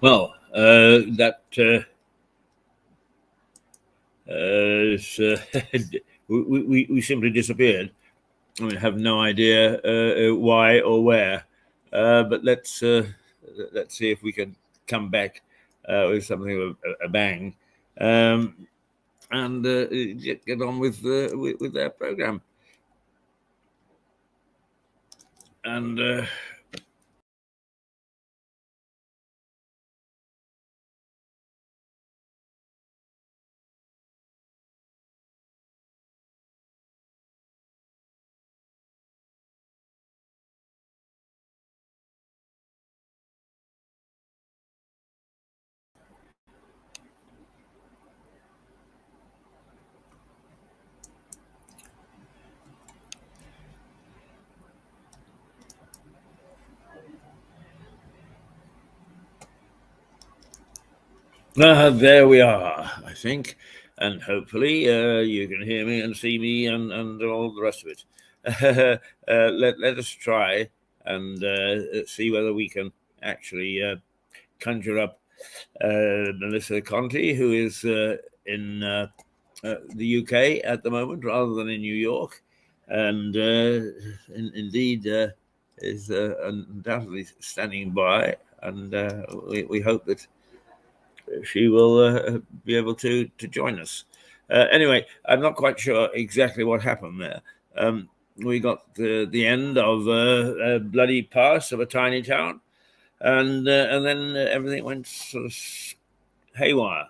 Well, that is, we simply disappeared. I mean, have no idea why or where, but let's see if we can come back with something of a bang, um, and get on with their program. And there we are, I think, and hopefully you can hear me and see me and all the rest of it. Let us try and see whether we can actually conjure up Melissa Conti, who is in the UK at the moment rather than in New York, and indeed is undoubtedly standing by, and we hope that she will be able to join us. Anyway, I'm not quite sure exactly what happened there. We got the end of a bloody pass of a tiny town, and then everything went sort of haywire.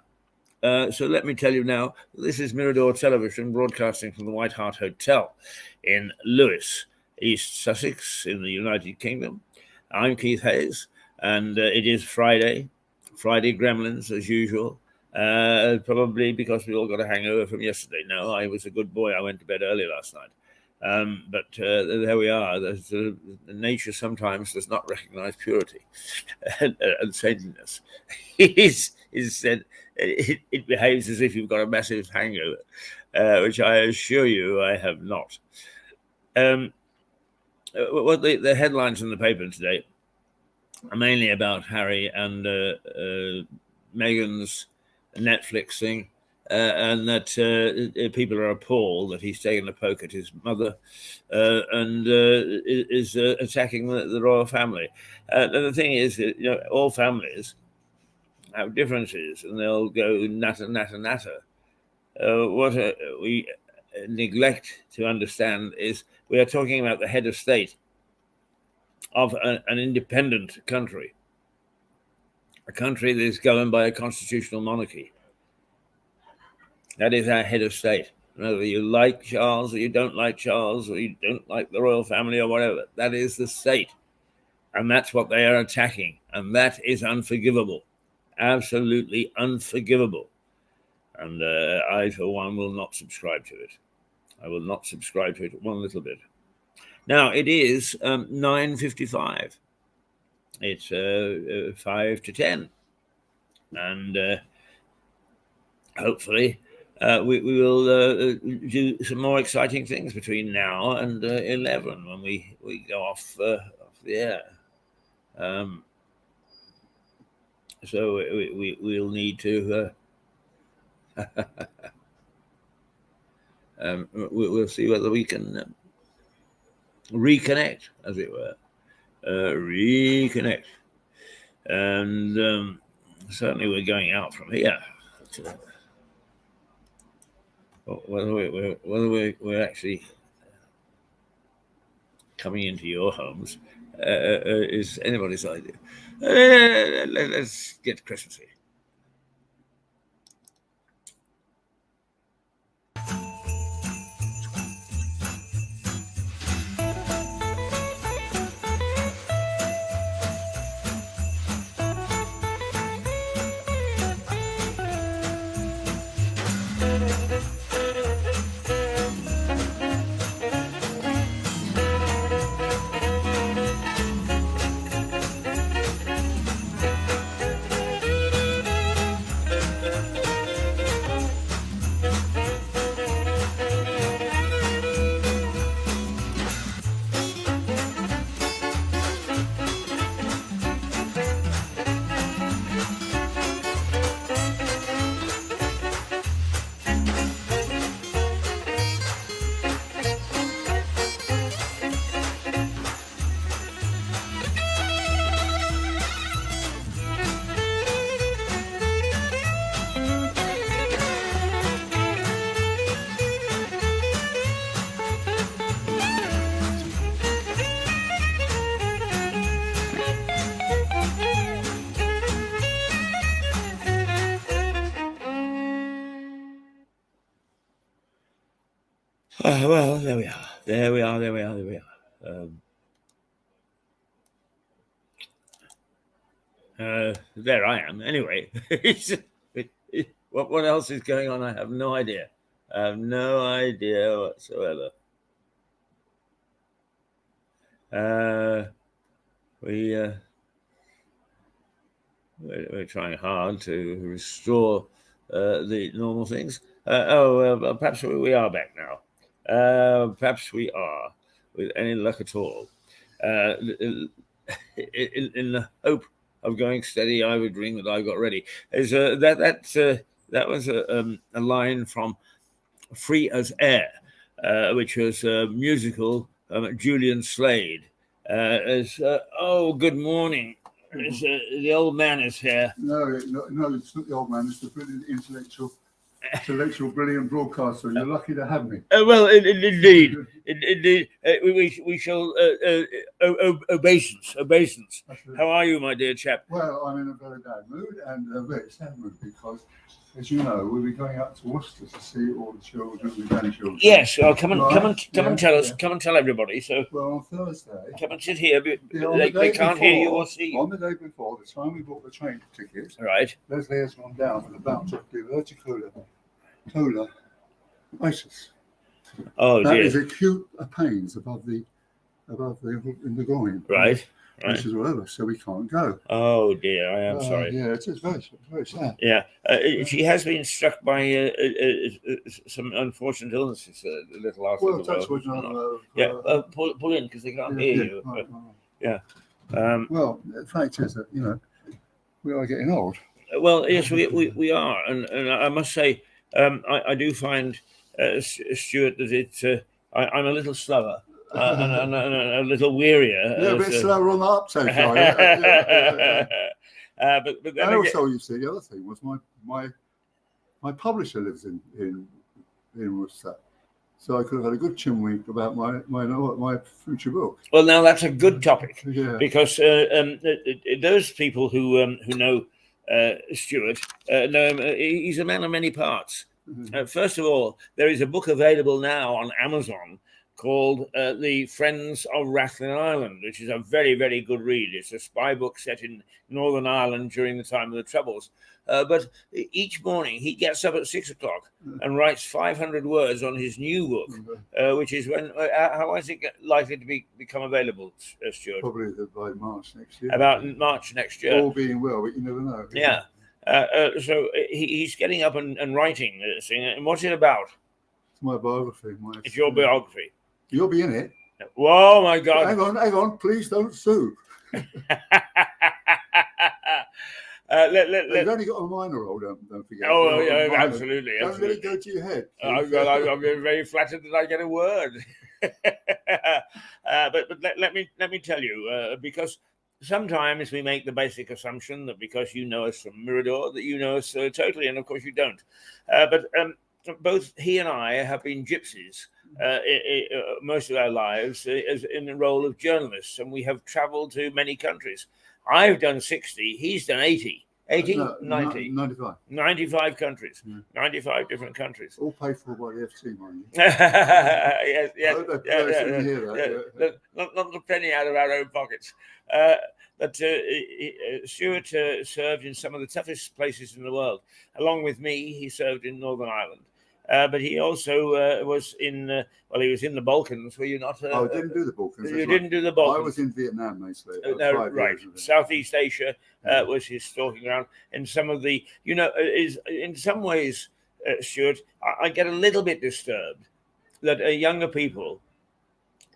So let me tell you now, this is Mirador Television broadcasting from the White Hart Hotel in Lewes, East Sussex in the United Kingdom. I'm Keith Hayes, and it is Friday Gremlins as usual. Probably because we all got a hangover from yesterday. No, I was a good boy. I went to bed early last night. But there we are. Nature sometimes does not recognize purity and saintliness. Is said it behaves as if you've got a massive hangover, which I assure you I have not. What the headlines in the paper today are mainly about Harry and Meghan's Netflix thing, and that people are appalled that he's taken a poke at his mother and is attacking the royal family. And the thing is, all families have differences, and they'll go natter, natter, natter. What we neglect to understand is we are talking about the head of state of an independent country, a country that is governed by a constitutional monarchy. That is our head of state. Whether you like Charles or you don't like Charles or you don't like the royal family or whatever, that is the state. And that's what they are attacking. And that is unforgivable. Absolutely unforgivable. And I, for one, will not subscribe to it. I will not subscribe to it one little bit. Now, it is 9:55. It's 5 to 10. And hopefully we will do some more exciting things between now and 11 when we go off the air. So we'll need to we'll see whether we can reconnect, as it were, reconnect, and certainly we're going out from here. Whether we're actually coming into your homes is anybody's idea. Let's get Christmassy. Well, there we are. There we are. There we are. There we are. There I am. Anyway, what else is going on? I have no idea. I have no idea whatsoever. We're trying hard to restore the normal things. Perhaps we are back now. Perhaps we are, with any luck at all. In the hope of going steady, I would ring that I got ready. That was a line from Free as Air, which was a musical. Julian Slade. Good morning. The old man is here. No, it's not the old man. It's the brilliant intellectual, brilliant broadcaster. You're lucky to have me. Well, indeed. We shall obeisance. How are you, my dear chap? Well, I'm in a very bad mood and a very sad mood because, as you know, we'll be going up to Worcester to see all the children, the grandchildren. Yes, come and tell us. Come and tell everybody. So, well, on Thursday, come and sit here. They can't hear you or see you. On the day before, the time we bought the train tickets, right? Leslie has gone down with a bout of diverticular itis. Oh dear! That is acute pains above the in the groin. Right. Which is whatever, so we can't go. Oh dear, I am sorry. Yeah, it's very sad. Yeah, she has been struck by some unfortunate illnesses a little after well, the touch wood, pull in because they can't hear you. Right. Yeah. Well, the fact is that we are getting old. Well, yes, we are, and I must say, I do find, Stuart, that I'm a little slower. And a little wearier. Yeah, a bit slower on the uptake. But and also, you see, the other thing was my publisher lives in Worcester, so I could have had a good chinwink about my future book. Well, now that's a good topic, because those people who know Stuart know him. He's a man of many parts. Mm-hmm. First of all, there is a book available now on Amazon called The Friends of Rathlin Island, which is a very, very good read. It's a spy book set in Northern Ireland during the time of the Troubles. But each morning he gets up at 6 o'clock and writes 500 words on his new book, which is when. How is it likely to become available, Stuart? Probably by March next year. About March next year. All being well, but you never know. Yeah. So he's getting up and writing this thing. And what's it about? It's my biography. It's your biography. You'll be in it. Oh my God! Hang on! Please don't sue. They've only got a minor role, don't forget. Oh yeah, absolutely. Don't let it go to your head. I'm very flattered that I get a word. But let me tell you, because sometimes we make the basic assumption that because you know us from Mirador, that you know us totally, and of course you don't. But both he and I have been gypsies. Most of our lives in the role of journalists, and we have traveled to many countries. I've done 60, he's done 80, 90, 95 countries, 95 different countries. All paid for by the FT, mind you. Yes. Not a penny out of our own pockets. But Stuart served in some of the toughest places in the world. Along with me, he served in Northern Ireland. But he also was in. He was in the Balkans. Were you not? I didn't do the Balkans. You didn't do the Balkans. I was in Vietnam, mostly. Right. Southeast Asia was his stalking ground. And some of the, is in some ways, Stuart, I get a little bit disturbed that younger people,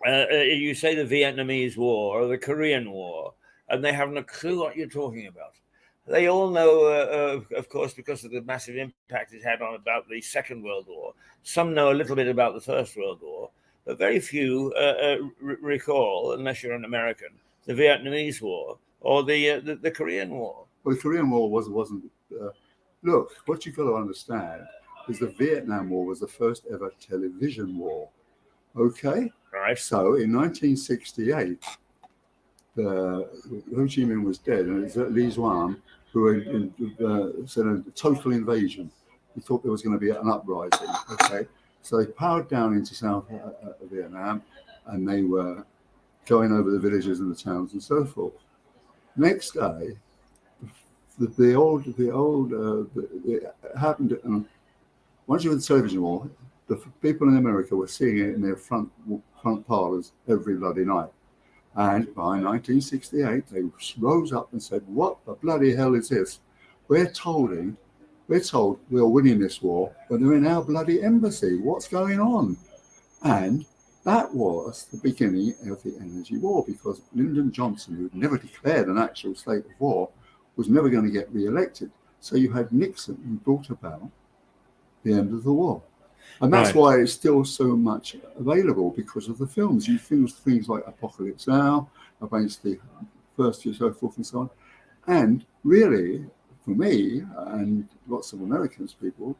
you say the Vietnamese War or the Korean War, and they haven't a clue what you're talking about. They all know, of course, because of the massive impact it had on about the Second World War. Some know a little bit about the First World War, but very few recall, unless you're an American, the Vietnamese War or the Korean War. Well, the Korean War wasn't. Look, what you've got to understand is the Vietnam War was the first ever television war. Okay? Right. So in 1968, Ho Chi Minh was dead, and it was Lee Zuan who said a total invasion. He thought there was going to be an uprising. Okay, So they powered down into South Vietnam, and they were going over the villages and the towns and so forth. Next day, it happened. Once you had the television war, the people in America were seeing it in their front parlours every bloody night. And by 1968, they rose up and said, "What the bloody hell is this? We're told we're winning this war, but they're in our bloody embassy. What's going on?" And that was the beginning of the energy war, because Lyndon Johnson, who'd never declared an actual state of war, was never going to get re-elected. So you had Nixon, who brought about the end of the war. And that's why it's still so much available, because of the films. You things like Apocalypse Now, Against the First Year, so forth and so on. And really, for me and lots of Americans people,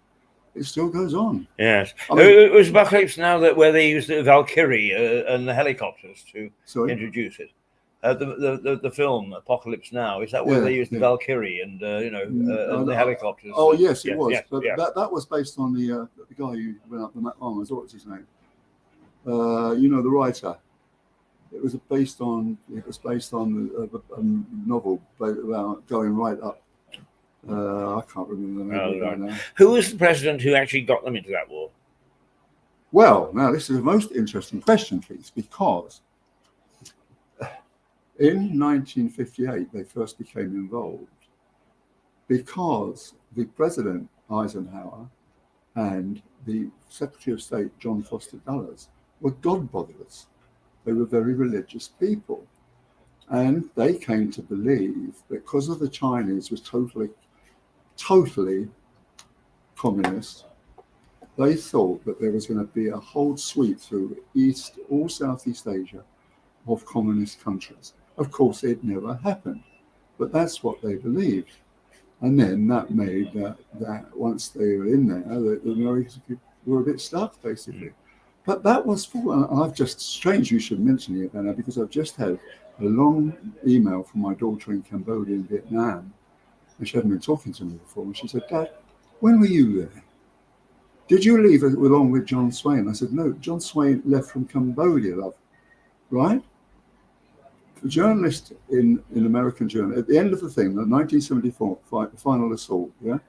it still goes on. Yes. I mean, it was Apocalypse Now where they used the Valkyrie and the helicopters to introduce it. The film Apocalypse Now, is that where they used the Valkyrie and the helicopters? Oh yes, it was. But that was based on the guy who went up the Mars. What's his name? The writer. It was based on a novel about going right up. I can't remember the name right now. Who was the president who actually got them into that war? Well, now this is the most interesting question, Keith, because in 1958 they first became involved because the President Eisenhower and the Secretary of State John Foster Dulles were God-botherers. They were very religious people, and they came to believe that because of the Chinese was totally communist, they thought that there was going to be a whole sweep through all Southeast Asia of communist countries. Of course, it never happened, but that's what they believed. And then that made that once they were in there, the Americans were a bit stuck, basically. But that was strange you should mention it, Anna, because I've just had a long email from my daughter in Cambodia and Vietnam, and she hadn't been talking to me before, and she said, "Dad, when were you there? Did you leave along with John Swain?" I said, "No, John Swain left from Cambodia, love." Right? The journalist in American Journal, at the end of the thing, the 1974 final assault, what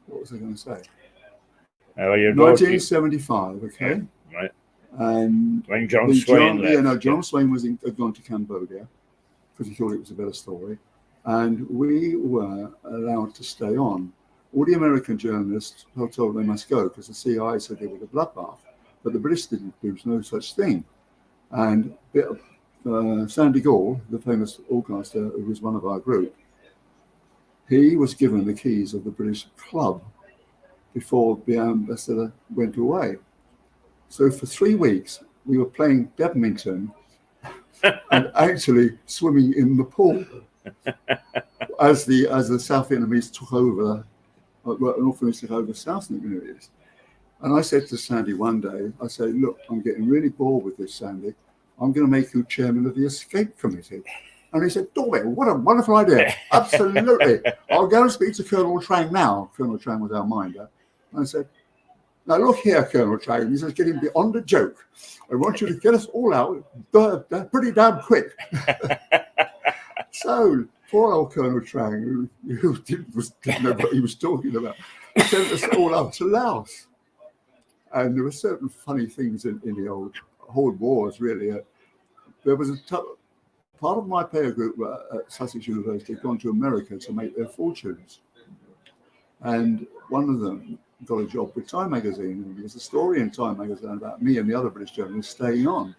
was I going to say? 1975, okay? Yeah, right. And when John Swain left. John Swain had gone to Cambodia because he thought it was a better story. And we were allowed to stay on. All the American journalists were told they must go because the CIA said they were a bloodbath. But the British didn't do no such thing. And Sandy Gore, the famous organizer who was one of our group, he was given the keys of the British club before the ambassador went away. So for 3 weeks, we were playing badminton and actually swimming in the pool as the South Vietnamese took over, North Vietnamese took over South Vietnamese. And I said to Sandy one day, I said, "Look, I'm getting really bored with this, Sandy. I'm going to make you chairman of the escape committee." And he said, "Do it. What a wonderful idea. Absolutely. I'll go and speak to Colonel Trang now." Colonel Trang was our minder. And I said, "Now look here, Colonel Trang." He says, "Getting beyond a joke. I want you to get us all out pretty damn quick." So poor old Colonel Trang, who didn't know what he was talking about, sent us all out to Laos. And there were certain funny things in the old wars, really. There was part of my player group at Sussex University had gone to America to make their fortunes. And one of them got a job with Time magazine, and there was a story in Time magazine about me and the other British journalists staying on.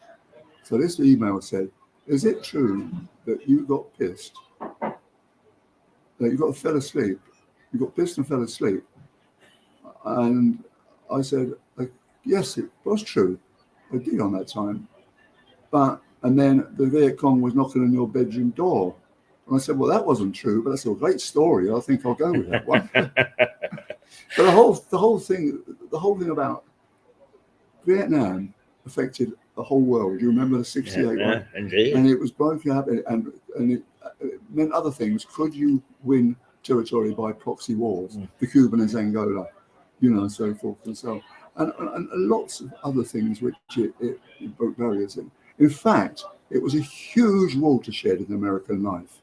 So this email said, "Is it true that you got pissed? That you fell asleep? You got pissed and fell asleep?" And I said, "Yes, it was true. I did on that time. And then the Viet Cong was knocking on your bedroom door." And I said, "Well, that wasn't true, but that's a great story. I think I'll go with that one." But the whole thing about Vietnam affected the whole world. You remember the '68 one? Indeed. And it was broken up, and it meant other things. Could you win territory by proxy wars, the Cuban and Angola, so forth and so on. And lots of other things which it broke barriers in. In fact, it was a huge watershed in American life.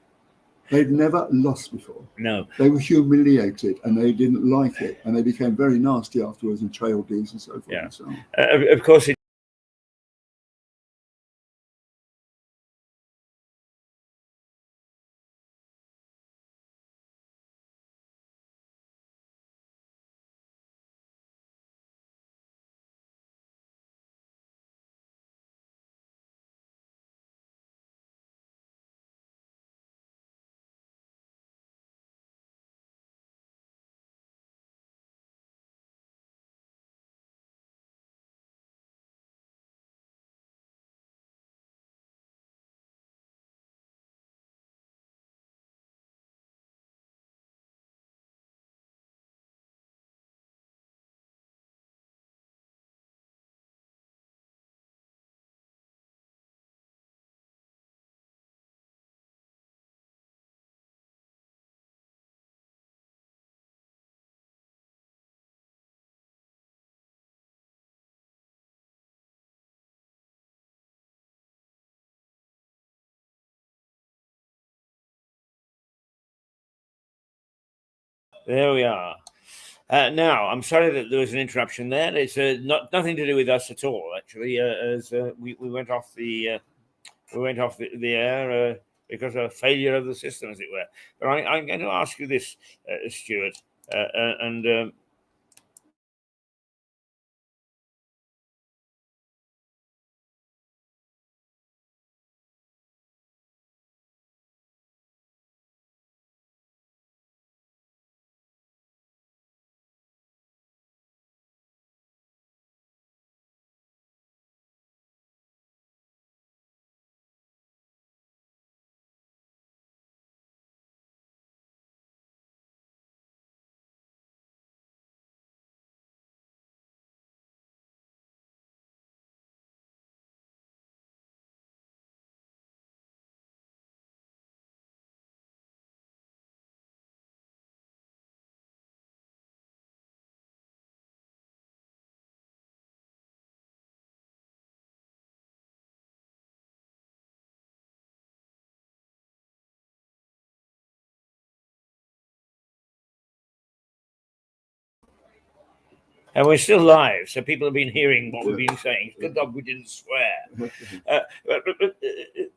They'd never lost before. No. They were humiliated and they didn't like it. And they became very nasty afterwards and trail deeds and so forth and so on. Of course, there we are. Now, I'm sorry that there was an interruption there. It's nothing to do with us at all, actually. As we went off the air because of a failure of the system, as it were. But I'm going to ask you this, Stuart, and. And we're still live, so people have been hearing what we've been saying. Good dog, we didn't swear.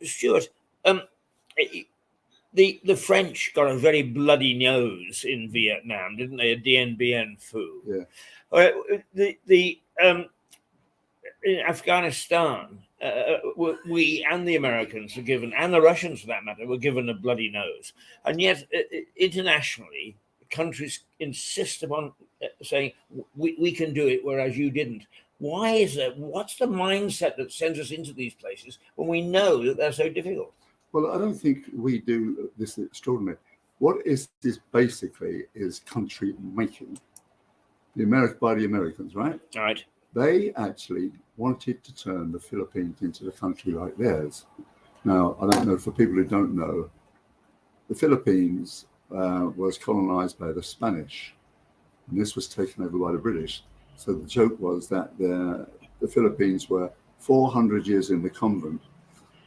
Stuart, the French got a very bloody nose in Vietnam, didn't they? A Dien Bien Phu. Yeah. In Afghanistan, we and the Americans were given, and the Russians for that matter, were given a bloody nose. And yet, internationally, countries insist upon saying we can do it, whereas you didn't. Why is that? What's the mindset that sends us into these places when we know that they're so difficult? Well, I don't think we do this extraordinary. What is this basically is country making. By the Americans, right? Right. They actually wanted to turn the Philippines into a country like theirs. Now, I don't know, for people who don't know, the Philippines was colonized by the Spanish, and this was taken over by the British. So the joke was that the Philippines were 400 years in the convent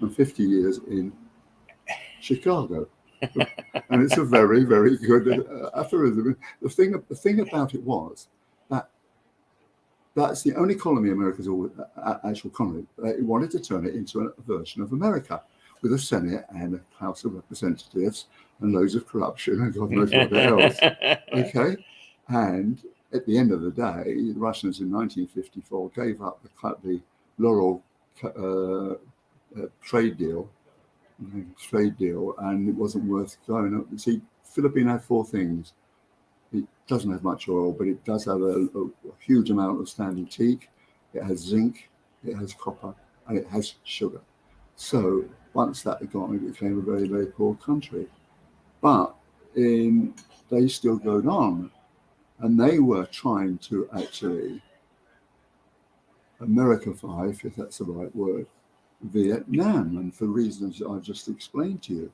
and 50 years in Chicago. And it's a very, very good aphorism. The thing about it was that that's the only colony America's actual colony. It wanted to turn it into a version of America with a Senate and a House of Representatives and loads of corruption and God knows what else. Okay. And at the end of the day, the Russians in 1954 gave up the Laurel trade deal, and it wasn't worth going up. See, Philippines had four things. It doesn't have much oil, but it does have a huge amount of standing teak. It has zinc, it has copper, and it has sugar. So once that had gone, it became a very, very poor country. But they still going on, and they were trying to actually Americify, if that's the right word, Vietnam, and for reasons I've just explained to you.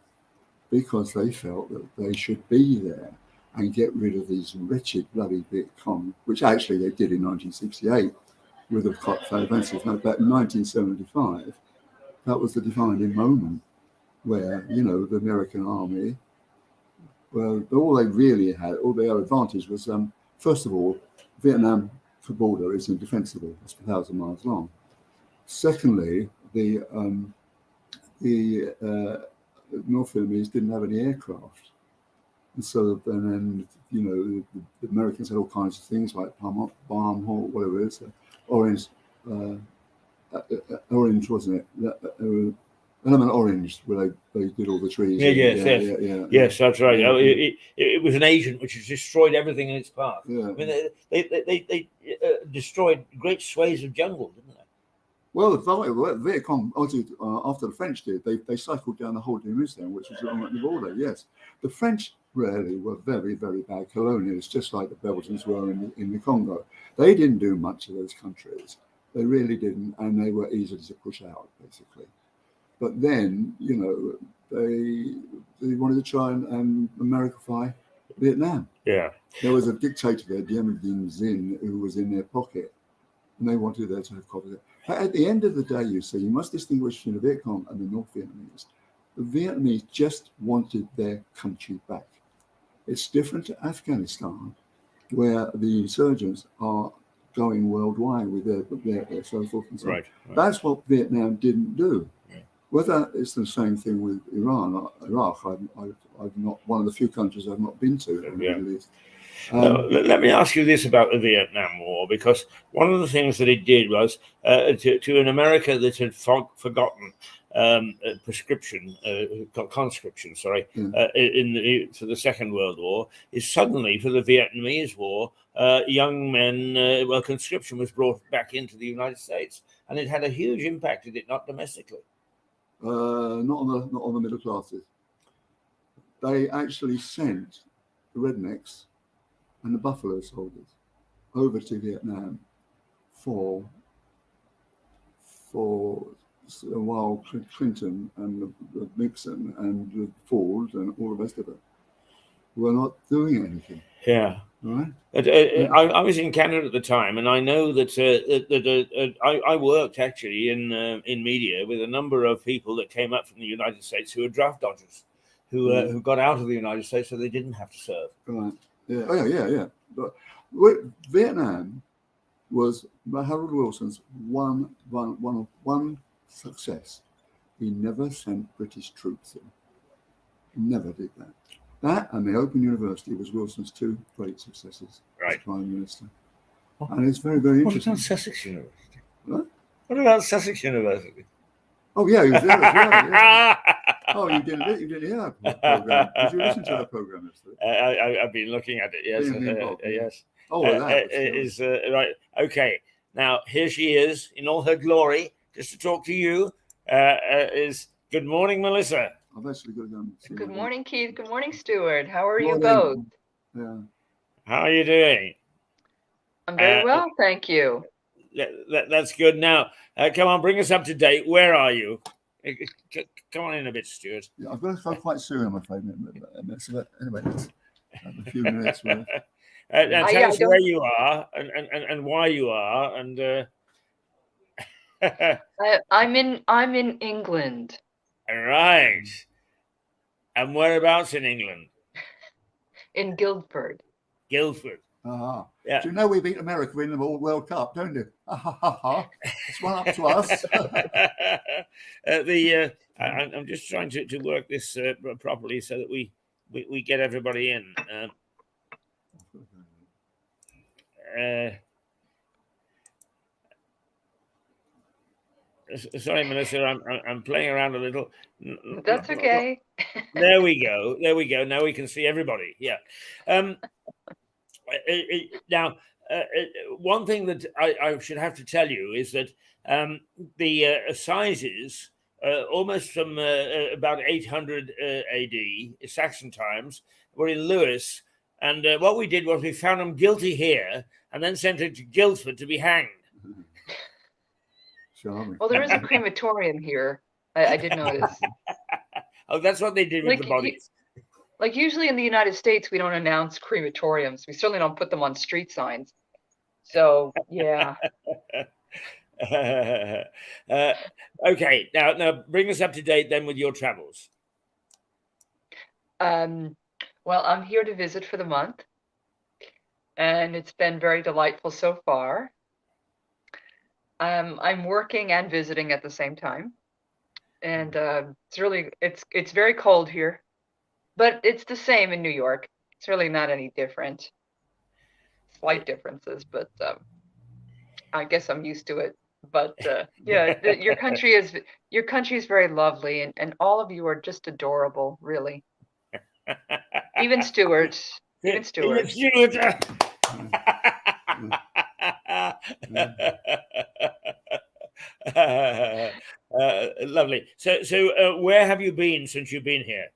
because they felt that they should be there and get rid of these wretched bloody Viet Cong, which actually they did in 1968 with the Cot offensive. Now, back in 1975, that was the defining moment where, you know, the American army, well, all they really had, all their advantage was, first of all, Vietnam border is indefensible. It's 1,000 miles long. Secondly, the North Vietnamese didn't have any aircraft. And so then, you know, the Americans had all kinds of things like bomb hole, whatever it is, orange, wasn't it? Element Orange, where they did all the trees. Yes, that's right. It was an agent which has destroyed everything in its path. Yeah. I mean, they destroyed great swathes of jungle, didn't they? Well, the Viet Cong, after the French did, they cycled down the whole Dien Bien Phu, which was along the border. Yes, the French really were very, very bad colonialists, just like the Belgians were in the Congo. They didn't do much of those countries. They really didn't, and they were easy to push out, basically. But then, you know, they wanted to try and Americify Vietnam. Yeah. There was a dictator there, Dien Bien Phu, who was in their pocket, and they wanted there to have copies. But at the end of the day, you see, you must distinguish between the Viet Cong and the North Vietnamese. The Vietnamese just wanted their country back. It's different to Afghanistan, where the insurgents are going worldwide with their so forth and so on. Right. That's what Vietnam didn't do. Whether it's the same thing with Iran or Iraq, I've not, one of the few countries I've not been to in the Middle East. Let me ask you this about the Vietnam War, because one of the things that it did was to an America that had forgotten conscription, for the Second World War, is suddenly for the Vietnamese War, young men, conscription was brought back into the United States, and it had a huge impact, did it not, domestically? Not on the middle classes. They actually sent the rednecks and the buffalo soldiers over to Vietnam for while Clinton and the Nixon and the Ford and all the rest of it were not doing anything. Yeah. Right. I was in Canada at the time, and I know that I worked actually in media with a number of people that came up from the United States who were draft dodgers, who got out of the United States so they didn't have to serve. Right. Yeah. Oh yeah. But Vietnam was Harold Wilson's one success. He never sent British troops in. He never did that. That and the Open University was Wilson's two great successes as Prime Minister. And it's very, very interesting. What about Sussex University? What about Sussex University? Oh, yeah, he was there as well. Yeah. Oh, you didn't hear our program. Did you listen to our program yesterday? I've been looking at it, yes. Yes. Oh, well, that is right. Okay. Now, here she is in all her glory, just to talk to you. Good morning, Melissa. I've actually got to go and see. Good morning, Keith. Good morning, Stuart. How are you both? Yeah. How are you doing? I'm very well, thank you. That's good. Now, come on, bring us up to date. Where are you? Come on in a bit, Stuart. Yeah, I've got to go quite soon, I'm afraid. Anyway, that's a few minutes worth. Tell us where you are and why you are, and I'm in England. Right. And whereabouts in England? In Guildford. Guildford. Uh-huh. Yeah. Do you know we beat America in the World Cup, don't you? It's one up to us. I'm just trying to work this properly so that we get everybody in. Sorry, Melissa, I'm playing around a little. That's okay. There we go. Now we can see everybody. Yeah. Now, one thing that I should have to tell you is that the assizes, almost from about 800 AD, Saxon times, were in Lewis. And what we did was we found them guilty here and then sent them to Guildford to be hanged. Well, there is a crematorium here. I did notice. Oh, that's what they did with the Like, bodies. like usually in the United States, we don't announce crematoriums. We certainly don't put them on street signs. So yeah. Okay, now bring us up to date then with your travels. Well, I'm here to visit for the month, and it's been very delightful so far. I'm working and visiting at the same time, and it's very cold here, but it's the same in New York. It's really not any different. Slight differences, but I guess I'm used to it. But yeah, your country is very lovely, and all of you are just adorable, really. Even Stuart. Even Stuart. Lovely. So where have you been since you've been here?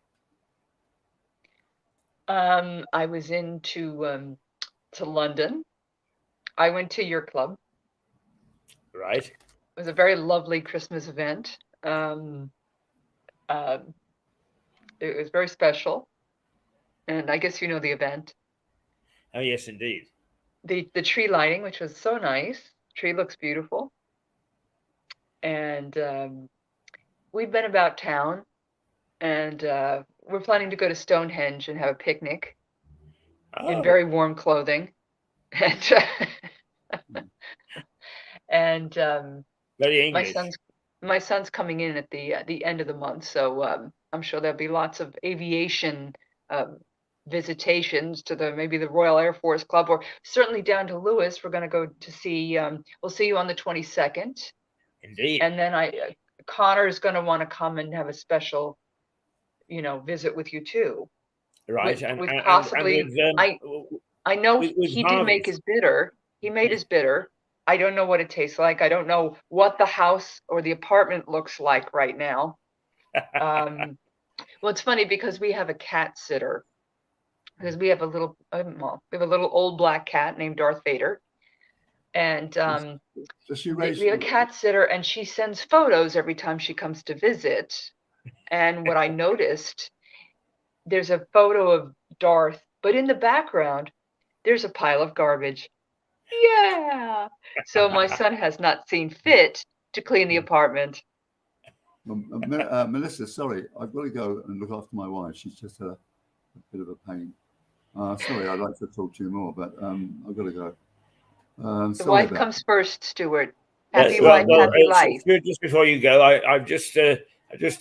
I was to London. I went to your club. Right. It was a very lovely Christmas event. It was very special, and I guess you know the event. Oh yes, indeed. The tree lighting, which was so nice. Tree looks beautiful, and we've been about town, and we're planning to go to Stonehenge and have a picnic in very warm clothing, and and very English. my son's coming in at the end of the month, so I'm sure there'll be lots of aviation visitations to maybe the Royal Air Force Club, or certainly down to Lewis. We're going to go to see. We'll see you on the 22nd. Indeed. And then Connor is going to want to come and have a special, visit with you too. Right. With possibly, I know he did make his bidder. He made his bidder. I don't know what it tastes like. I don't know what the house or the apartment looks like right now. Well, it's funny because we have a cat sitter. Because we have a little old black cat named Darth Vader, and we have a cat sitter, and she sends photos every time she comes to visit. And what I noticed, there's a photo of Darth, but in the background, there's a pile of garbage. Yeah. So my son has not seen fit to clean the apartment. Melissa, sorry, I've got to go and look after my wife. She's just a bit of a pain. Sorry, I'd like to talk to you more, but I've got to go. The wife comes first, Stuart. Happy wife, happy life. Just before you go, I've just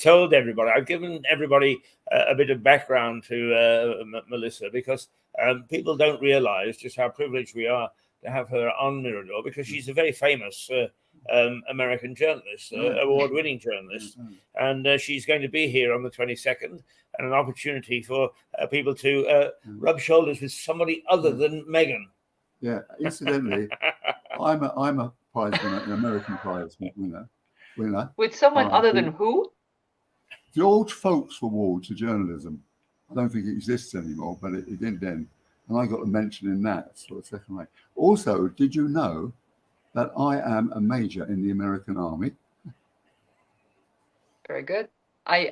told everybody, I've given everybody a bit of background to Melissa, because people don't realize just how privileged we are to have her on Mirador, because she's a very famous American journalist, award-winning journalist, and she's going to be here on the 22nd, and an opportunity for people to rub shoulders with somebody other than Meghan. Yeah, incidentally, I'm a prize winner, an American prize winner. With someone other than who? George Folks Award to journalism. I don't think it exists anymore, but it did then, and I got a mention in that sort of second rate. Also, did you know that I am a major in the American Army? Very good. I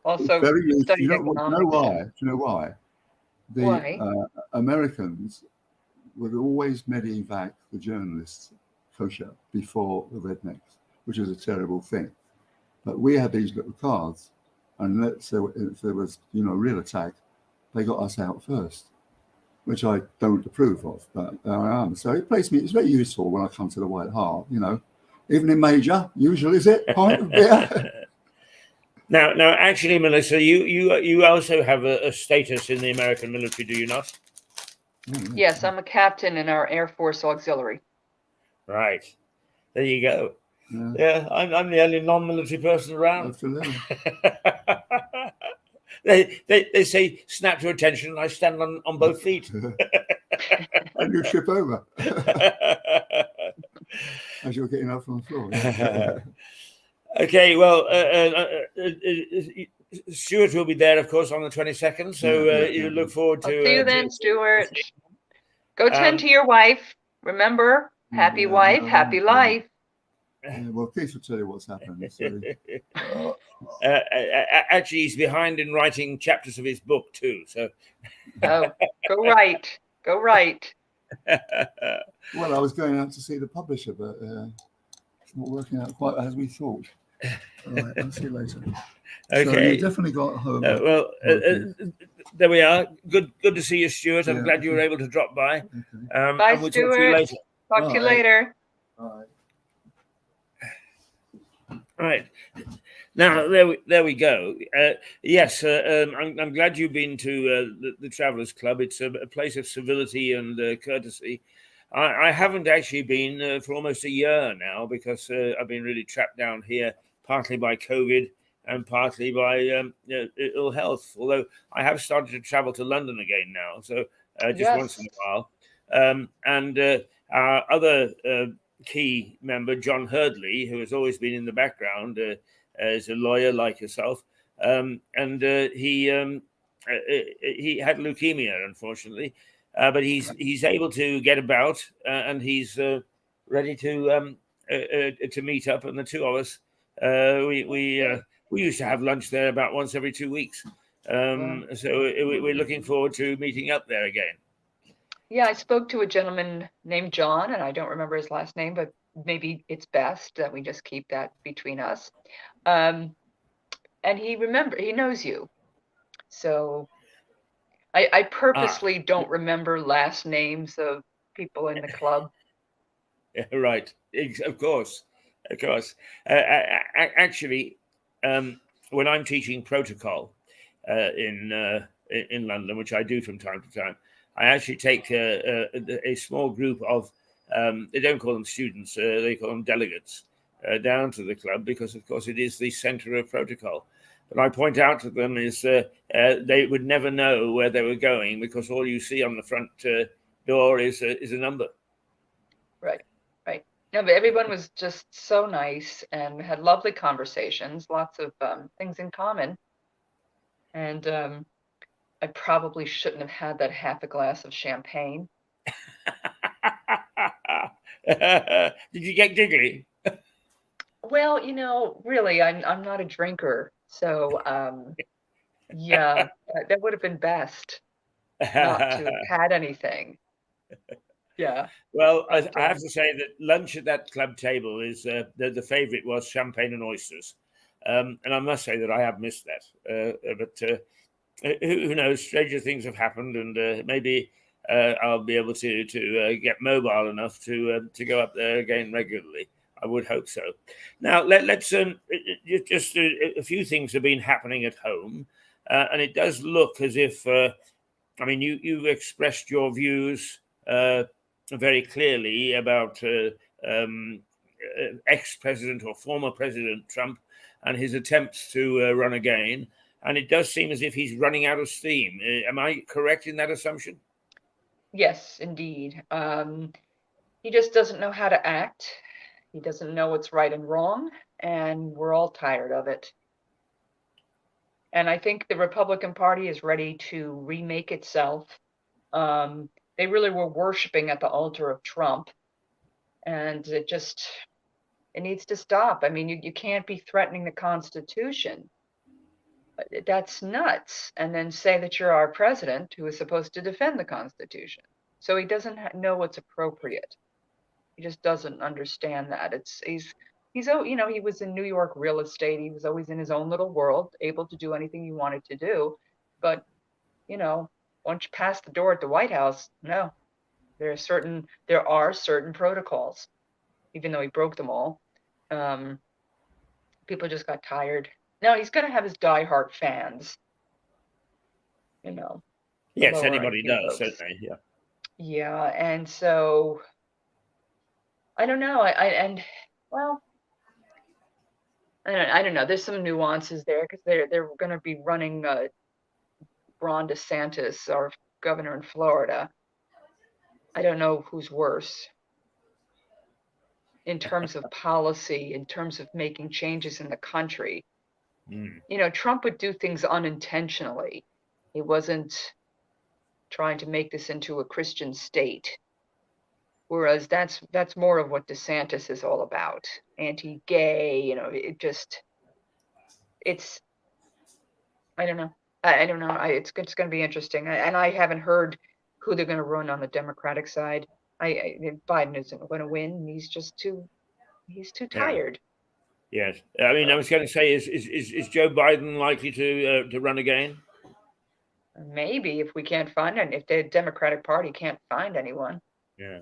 also studied economics. Do you know why? Why? Americans would always medevac the journalists kosher before the rednecks, which is a terrible thing. But we had these little cards, and let's say if there was a real attack, they got us out first, which I don't approve of, but there I am. So it plays me. It's very useful when I come to the White Hart. Even in major, usual is it? Pint of beer. Now, actually, Melissa, you also have a status in the American military, do you not? Yes, I'm a captain in our Air Force Auxiliary. Right. There you go. Yeah, I'm the only non-military person around. Absolutely. They say snap to attention, and I stand on both feet. And you trip over as you're getting up from the floor. Yeah. Okay, well, Stuart will be there, of course, on the 22nd. So you look forward to. I'll see you then, Stuart. Go tend to your wife. Remember, happy wife, happy life. Yeah, well, Keith will tell you what's happened. So. Actually, he's behind in writing chapters of his book too. So, oh, go right. Well, I was going out to see the publisher, but it's not working out quite as we thought. All right, I'll see you later. Okay. So you definitely got home. There we are. Good to see you, Stuart. I'm glad you were able to drop by. Okay. Bye, and we'll Stuart. Talk to you later. Talk to you later. All right. Now there we go. Yes, I'm glad you've been to the Travellers Club. It's a place of civility and courtesy. I haven't actually been for almost a year now because I've been really trapped down here, partly by COVID and partly by ill health. Although I have started to travel to London again now, so just once in a while. And our other key member, John Hurdley, who has always been in the background, is a lawyer like yourself, and he had leukemia, unfortunately, but he's able to get about, and he's ready to meet up. And the two of us, we used to have lunch there about once every 2 weeks, so we're looking forward to meeting up there again. Yeah, I spoke to a gentleman named John, and I don't remember his last name, but maybe it's best that we just keep that between us. And he knows you. So I purposely don't remember last names of people in the club. Right. Of course. Actually, when I'm teaching protocol in London, which I do from time to time, I actually take a small group of, they don't call them students, they call them delegates, down to the club because, of course, it is the center of protocol. But I point out to them is they would never know where they were going because all you see on the front door is a number. Right. No, but everyone was just so nice and had lovely conversations, lots of things in common. And I probably shouldn't have had that half a glass of champagne. Did you get giggly? Well, really, I'm not a drinker, so yeah, that would have been best not to have had anything. Yeah. Well, I have to say that lunch at that club table is the favorite was champagne and oysters, and I must say that I have missed that. But who knows? Stranger things have happened, and maybe I'll be able to get mobile enough to go up there again regularly. I would hope so. Now let's just a few things have been happening at home, and it does look as if you've expressed your views very clearly about ex-president or former President Trump and his attempts to run again. And it does seem as if he's running out of steam. Am I correct in that assumption? Yes, indeed. He just doesn't know how to act. He doesn't know what's right and wrong, and we're all tired of it. And I think the Republican Party is ready to remake itself. They really were worshiping at the altar of Trump, and it needs to stop. I mean, you can't be threatening the Constitution. That's nuts. And then say that you're our president who is supposed to defend the Constitution. So he doesn't know what's appropriate. He just doesn't understand that. He was in New York real estate. He was always in his own little world, able to do anything he wanted to do. But, once you pass the door at the White House, no, there are certain protocols, even though he broke them all. People just got tired. Now he's going to have his diehard fans, Yes, anybody does, certainly, yeah. Yeah, and so I don't know. I don't know. There's some nuances there because they're going to be running Ron DeSantis, our governor in Florida. I don't know who's worse in terms of policy, in terms of making changes in the country. Trump would do things unintentionally. He wasn't trying to make this into a Christian state. Whereas that's more of what DeSantis is all about. Anti-gay, it's, I don't know. I don't know. It's going to be interesting. And I haven't heard who they're going to run on the Democratic side. Biden isn't going to win. He's too tired. Yes. I mean, I was going to say, is Joe Biden likely to run again? Maybe, if we can't find if the Democratic Party can't find anyone. Yeah.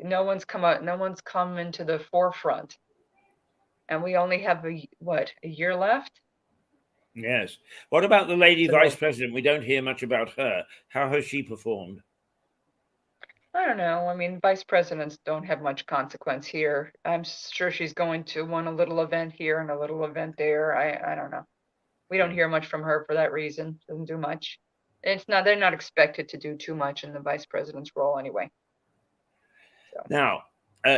No one's come into the forefront, and we only have a year left. Yes. What about the lady vice president? We don't hear much about her. How has she performed? I don't know. I mean, vice presidents don't have much consequence here. I'm sure she's going to a little event here and a little event there. I don't know. We don't hear much from her for that reason. Doesn't do much. They're not expected to do too much in the vice president's role anyway. So. Now,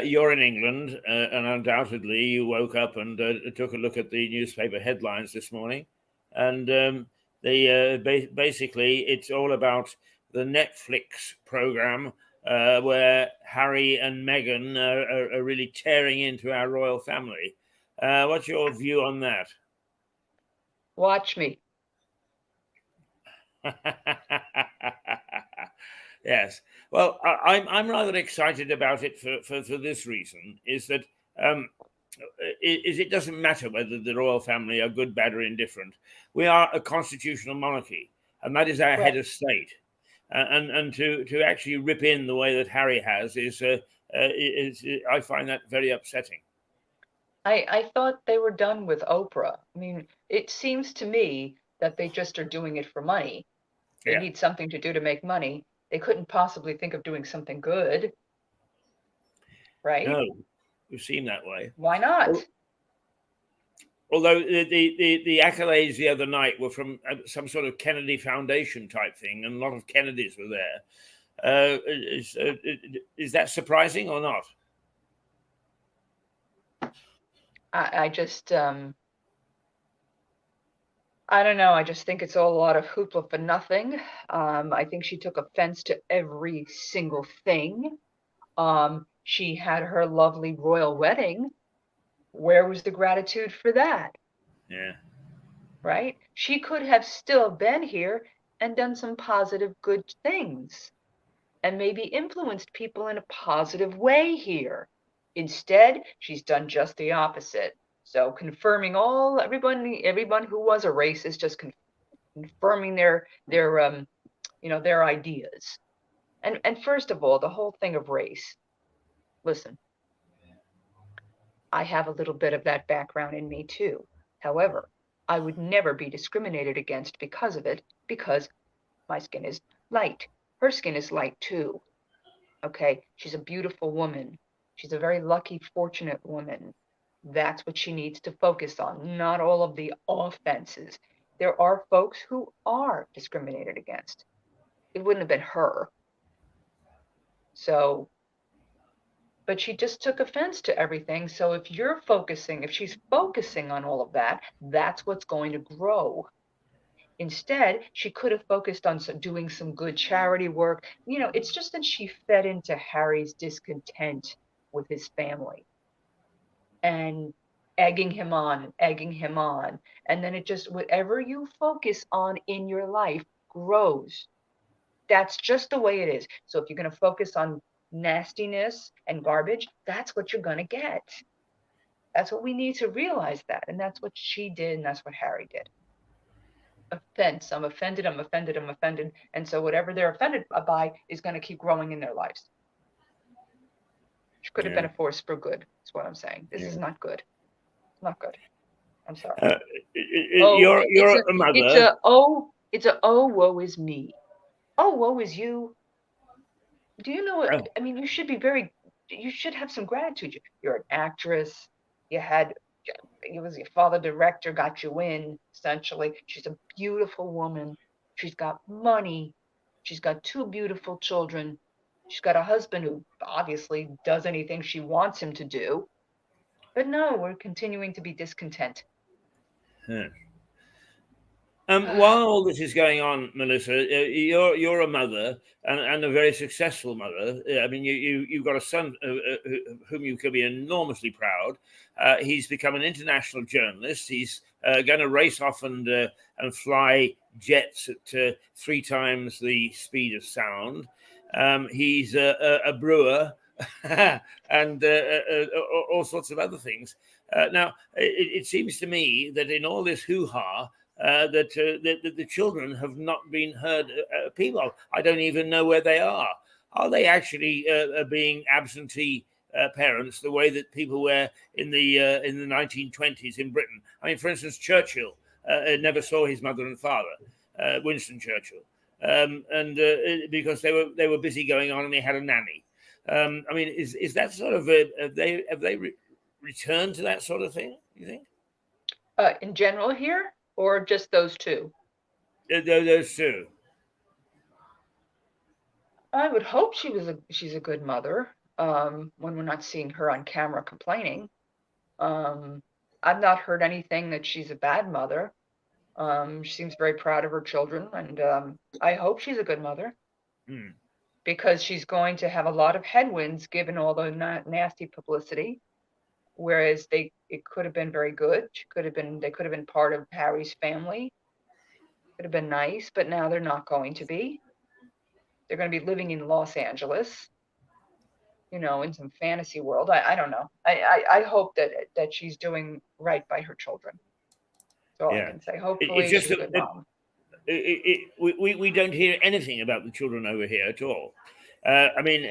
you're in England, and undoubtedly you woke up and took a look at the newspaper headlines this morning. And basically it's all about the Netflix program where Harry and Meghan are really tearing into our royal family. What's your view on that? Watch me. Yes. Well, I'm rather excited about it for this reason, is that it doesn't matter whether the royal family are good, bad, or indifferent. We are a constitutional monarchy, and that is our head of state. And to actually rip in the way that Harry has is I find that very upsetting. I thought they were done with Oprah. I mean, it seems to me that they just are doing it for money. They need something to do to make money. They couldn't possibly think of doing something good, right? No, it seemed that way. Why not? Although the accolades the other night were from some sort of Kennedy Foundation type thing, and a lot of Kennedys were there. Is that surprising or not? I just, I don't know. I just think it's all a lot of hoopla for nothing. I think she took offense to every single thing. She had her lovely royal wedding. Where was the gratitude for that? Yeah. Right? She could have still been here and done some positive, good things and maybe influenced people in a positive way here. Instead, she's done just the opposite. So confirming everyone who was a racist, just confirming their ideas. And first of all, the whole thing of race. Listen, I have a little bit of that background in me too. However, I would never be discriminated against because of it, because my skin is light. Her skin is light too. Okay, she's a beautiful woman. She's a very lucky, fortunate woman. That's what she needs to focus on, not all of the offenses. There are folks who are discriminated against. It wouldn't have been her. So, but she just took offense to everything. So if she's focusing on all of that, that's what's going to grow. Instead, she could have focused on doing some good charity work. It's just that she fed into Harry's discontent with his family and egging him on. And then it just, whatever you focus on in your life grows. That's just the way it is. So if you're going to focus on nastiness and garbage, that's what you're going to get. That's what we need to realize that. And that's what she did. And that's what Harry did. Offense. I'm offended. And so whatever they're offended by is going to keep growing in their lives. She could have been a force for good. That's what I'm saying. This is not good. It's not good. I'm sorry. You're a mother. It's a woe is me. Oh, woe is you. Do you know? I mean, you should have some gratitude. You're an actress. Your father director got you in, essentially. She's a beautiful woman. She's got money. She's got 2 beautiful children. She's got a husband who obviously does anything she wants him to do. But no, we're continuing to be discontent. While all this is going on, Melissa, you're a mother and a very successful mother. I mean, you've got a son whom you can be enormously proud. He's become an international journalist. He's going to race off and fly jets at 3 times the speed of sound. He's a brewer and all sorts of other things. Now, it seems to me that in all this hoo-ha, that the children have not been heard. People, I don't even know where they are. Are they actually being absentee parents the way that people were in the 1920s in Britain? I mean, for instance, Churchill never saw his mother and father, Winston Churchill, and because they were busy going on and they had a nanny. I mean, is that sort of have they returned to that sort of thing? You think? In general here, or just those two? Those two. I would hope she's a good mother when we're not seeing her on camera complaining. I've not heard anything that she's a bad mother. She seems very proud of her children, and I hope she's a good mother. Because she's going to have a lot of headwinds given all the nasty publicity. Whereas it could have been very good. They could have been part of Harry's family. Could have been nice, but now they're not going to be. They're going to be living in Los Angeles, in some fantasy world. I don't know. I hope that she's doing right by her children. That's all I can say. Hopefully she's a good mom. We don't hear anything about the children over here at all. I mean,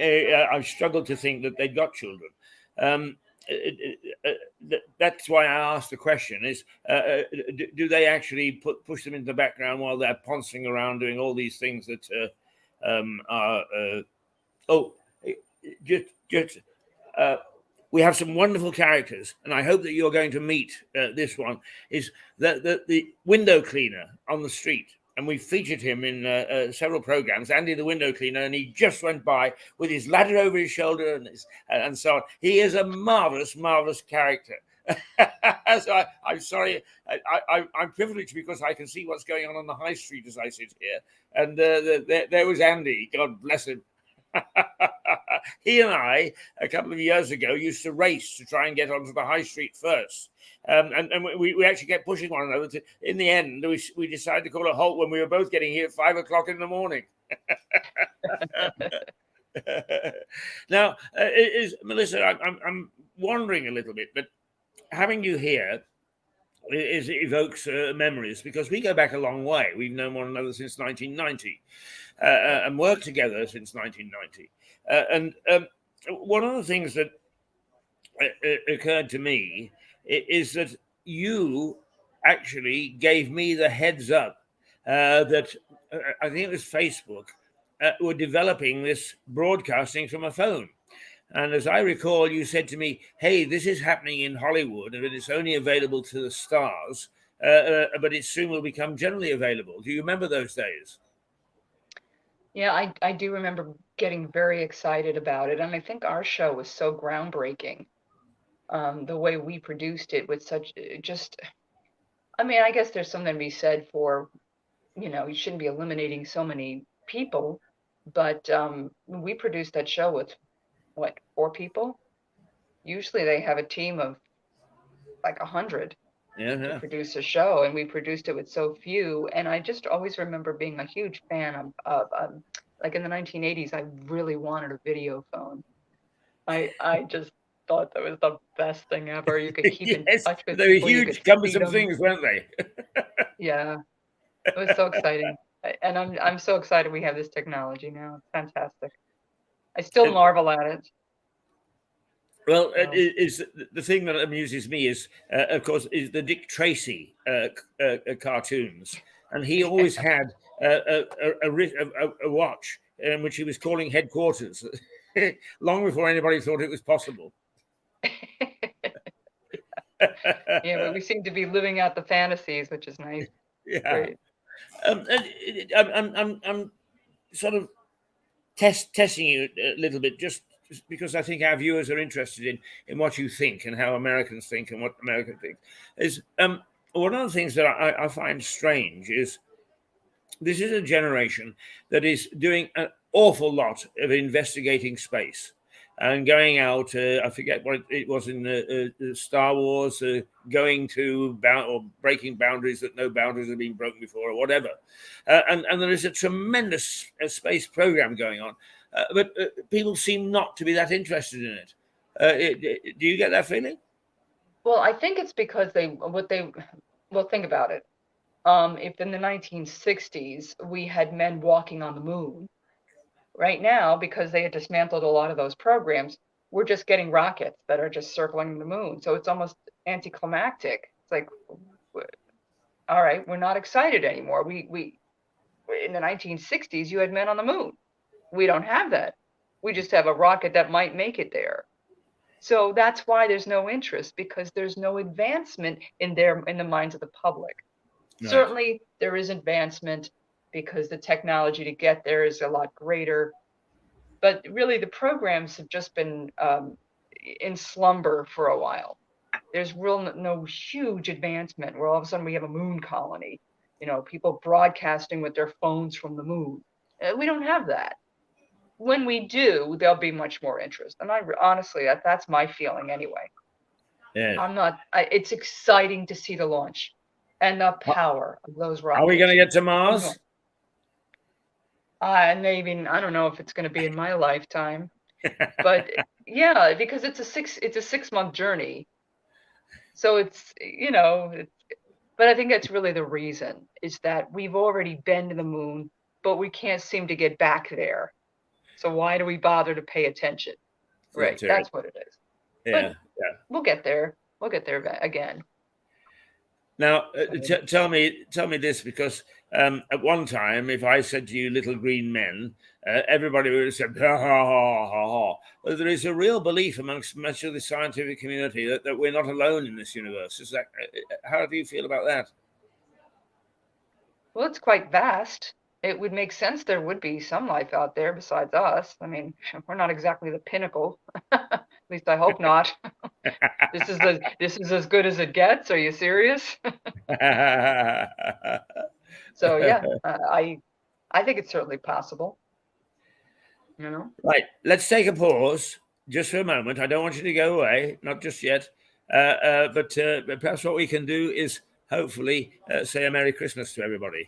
I've struggled to think that they've got children. That's why I asked the question: is do they actually push them into the background while they're pouncing around doing all these things that we have some wonderful characters, and I hope that you're going to meet this one. Is that the window cleaner on the street? And we featured him in several programs, Andy the window cleaner, and he just went by with his ladder over his shoulder and so on. He is a marvelous, marvelous character. So I'm sorry, I'm privileged because I can see what's going on the high street as I sit here. And there was Andy, God bless him. He and I, a couple of years ago, used to race to try and get onto the high street first. And we actually kept pushing one another. In the end, we decided to call a halt when we were both getting here at 5 o'clock in the morning. Now, Melissa, I'm wondering a little bit, but having you here evokes memories, because we go back a long way. We've known one another since 1990 and worked together since 1990. And one of the things that occurred to me is that you actually gave me the heads up that I think it was Facebook were developing this broadcasting from a phone. And as I recall, you said to me, hey, this is happening in Hollywood and it's only available to the stars, but it soon will become generally available. Do you remember those days? Yeah, I do remember getting very excited about it. And I think our show was so groundbreaking. The way we produced it with such I guess there's something to be said for, you shouldn't be eliminating so many people, but we produced that show with 4 people? Usually they have a team of like 100 to produce a show, and we produced it with so few. And I just always remember being a huge fan of like in the 1980s, I really wanted a video phone. I just thought that was the best thing ever. You could keep in touch with people. They were huge, cumbersome things, weren't they? Yeah, it was so exciting. And I'm so excited we have this technology now. It's fantastic. I still marvel at it. Well, is the thing that amuses me is, of course, is the Dick Tracy cartoons, and he always had a watch in which he was calling headquarters, long before anybody thought it was possible. Yeah, but we seem to be living out the fantasies, which is nice. Yeah. Great. I'm sort of testing you a little bit, just because I think our viewers are interested in what you think and how Americans think and what Americans think. Is one of the things that I find strange is this is a generation that is doing an awful lot of investigating space and going out. I forget what it was in Star Wars, going to or breaking boundaries that no boundaries have been broken before, or whatever. And there is a tremendous space program going on, but people seem not to be that interested in it. Do you get that feeling? Well, I think it's because well, think about it. If in the 1960s we had men walking on the moon, right now, because they had dismantled a lot of those programs, we're just getting rockets that are just circling the moon. So it's almost anticlimactic. It's like, all right, we're not excited anymore. We in the 1960s, you had men on the moon. We don't have that. We just have a rocket that might make it there. So that's why there's no interest, because there's no advancement in the minds of the public. Right. Certainly there is advancement because the technology to get there is a lot greater. But really the programs have just been in slumber for a while. There's no huge advancement where all of a sudden we have a moon colony, people broadcasting with their phones from the moon. We don't have that. When we do, there'll be much more interest. And honestly, that's my feeling anyway. Yeah. It's exciting to see the launch and the power of those rockets. Are we going to get to Mars? Maybe, I don't know if it's going to be in my lifetime, but yeah, because it's a 6-month journey. So it's, but I think that's really the reason, is that we've already been to the moon, but we can't seem to get back there. So why do we bother to pay attention? Right. That's what it is. Yeah. But we'll get there. We'll get there again. Now, tell me this, because at one time, if I said to you, little green men, everybody would have said, ha, ha, ha, ha, ha. Well, there is a real belief amongst much of the scientific community that we're not alone in this universe. How do you feel about that? Well, it's quite vast. It would make sense there would be some life out there besides us. I mean, we're not exactly the pinnacle. At least I hope not. This is as good as it gets. Are you serious? So yeah, I think it's certainly possible. Right. Let's take a pause just for a moment. I don't want you to go away, not just yet. But perhaps what we can do is hopefully say a Merry Christmas to everybody.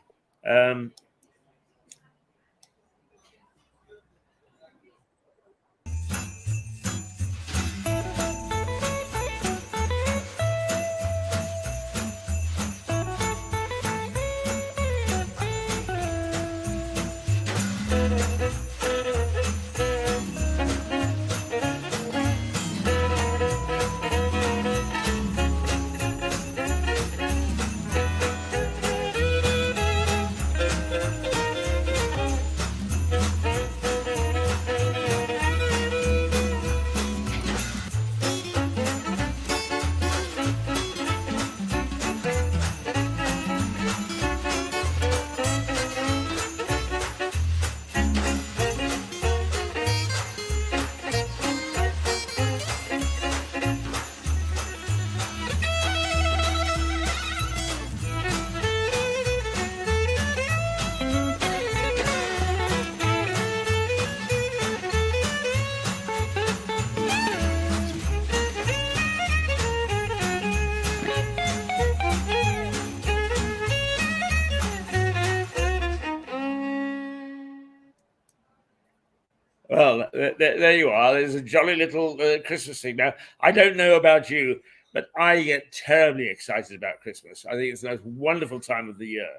Well, there you are. There's a jolly little Christmas thing. Now, I don't know about you, but I get terribly excited about Christmas. I think it's the most wonderful time of the year.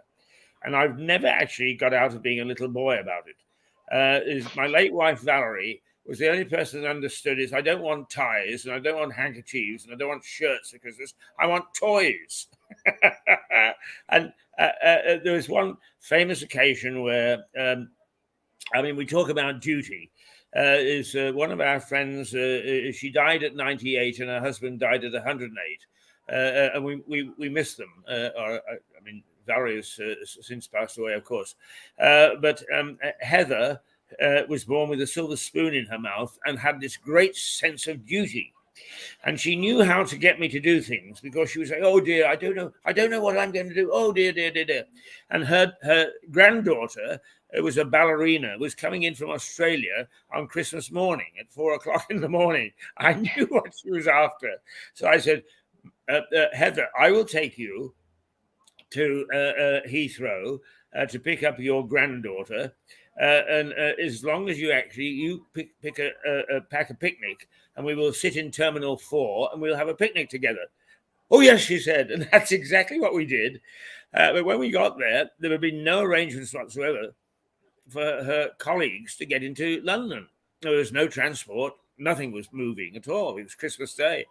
And I've never actually got out of being a little boy about it. My late wife, Valerie, was the only person that understood it. I don't want ties, and I don't want handkerchiefs, and I don't want shirts for Christmas. I want toys. And there was one famous occasion where, we talk about duty. Is one of our friends, she died at 98 and her husband died at 108. And we miss them. Valerie has since passed away, of course. But Heather was born with a silver spoon in her mouth and had this great sense of duty. And she knew how to get me to do things because she would say, "Oh dear, I don't know what I'm going to do. Oh dear, dear, dear, dear." And her granddaughter, who was a ballerina, was coming in from Australia on Christmas morning at 4:00 in the morning. I knew what she was after. So I said, "Heather, I will take you to Heathrow to pick up your granddaughter. And as long as you pack a picnic, and we will sit in Terminal 4 and we'll have a picnic together." "Oh, yes," she said. And that's exactly what we did. But when we got there, there had been no arrangements whatsoever for her colleagues to get into London. There was no transport. Nothing was moving at all. It was Christmas Day.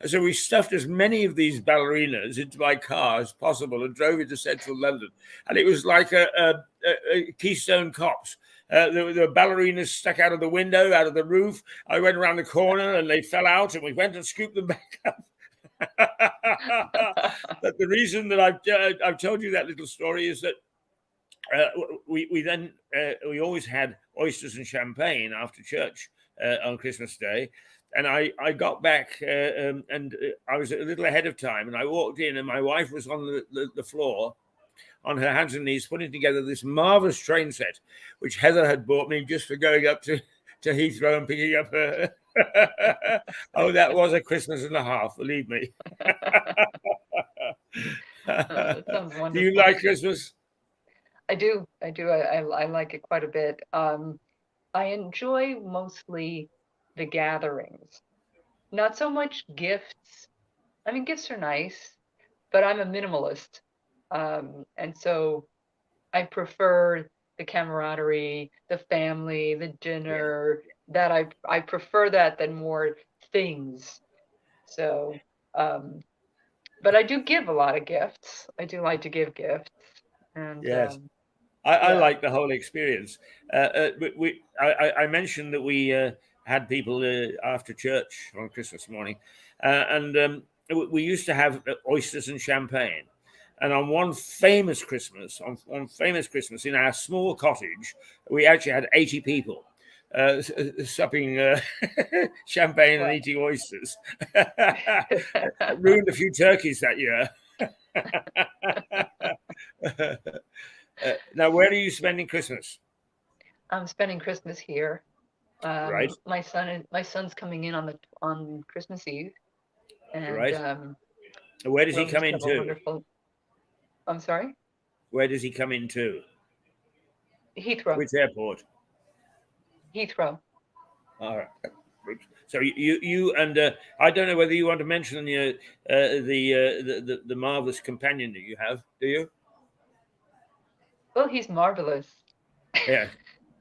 And so we stuffed as many of these ballerinas into my car as possible and drove into central London. And it was like a Keystone Cops. There were ballerinas stuck out of the window, out of the roof. I went around the corner and they fell out, and we went and scooped them back up. But the reason that I've told you that little story is that we always had oysters and champagne after church on Christmas Day. And I got back and I was a little ahead of time, and I walked in, and my wife was on the floor on her hands and knees putting together this marvelous train set, which Heather had bought me just for going up to Heathrow and picking up her. Oh, that was a Christmas and a half, believe me. That sounds wonderful. Do you like Christmas? I do. I like it quite a bit. I enjoy mostly the gatherings, not so much gifts. I mean, gifts are nice, but I'm a minimalist. And so I prefer the camaraderie, the family, the dinner. That I prefer that than more things. So, but I do give a lot of gifts. I do like to give gifts. And yes, I like the whole experience. I mentioned that we had people after church on Christmas morning, and we used to have oysters and champagne. And on one famous Christmas in our small cottage, we actually had 80 people supping champagne and eating oysters. Ruined a few turkeys that year. Now, where are you spending Christmas? I'm spending Christmas here. Right. My son's coming in on Christmas Eve. And right. Where does he come into? I'm sorry? Where does he come into? Heathrow. Which airport? Heathrow. All right. So you and I don't know whether you want to mention the marvelous companion that you have. Do you? Well, he's marvelous. Yeah.